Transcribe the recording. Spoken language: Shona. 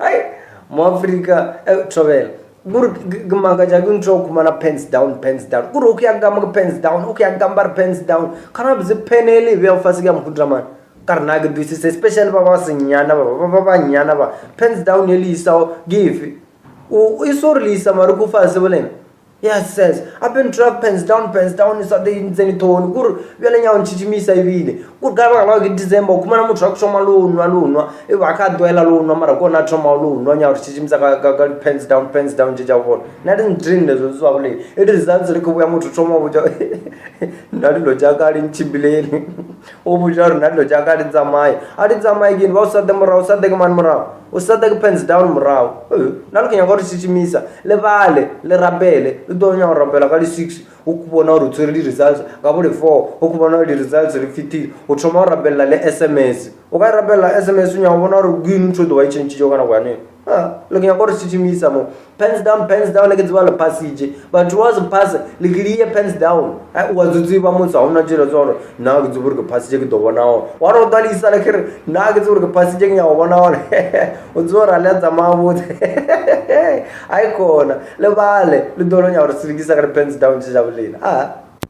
Ai Mwafrika travel gur gmaga jagun trok mana pants down gur ukiyagama pants down kana bize penele vya ufasiga mkudraman karna gdisi special baba sinyana baba nyana ba pants down elisa give isor lisa maruku fasibelen. Yes, says I've been drop pens down is the inzenitone gur velenya onchichimisa ivile gur gaba la December kumana muthu akushoma lunwa wakadwela lunwa mara kona thoma lunwa nya uchichimisa ka pens down jijavona nati ndrini lezo swabule it results likubuya muthu thoma uja nati lo jakali nchibileni obujaru nati lo jakali dzamai ati dzamai kini vausade murao usade man murao usade pens down murao nalukenya ngori chichimisa levale le rabele donya urabela kali 6 ukubona urutsuri results ngabule 4 ukubona results rifitile uthoma urabela le SMS ukarabela SMS unya ubona urugini thodo wayichenchijo kana kwane looking ngori chichimisa mo pens down like it's well passage but was pass ligiriye pens down wazudziba mutsa una jira zoro na kudziburga passage kudobonao waro dalisa lekere na kudziburga passage nya ubonao udzora lenza mabude aikona lebale lidolo nya urisirikisa ka pens down jabulina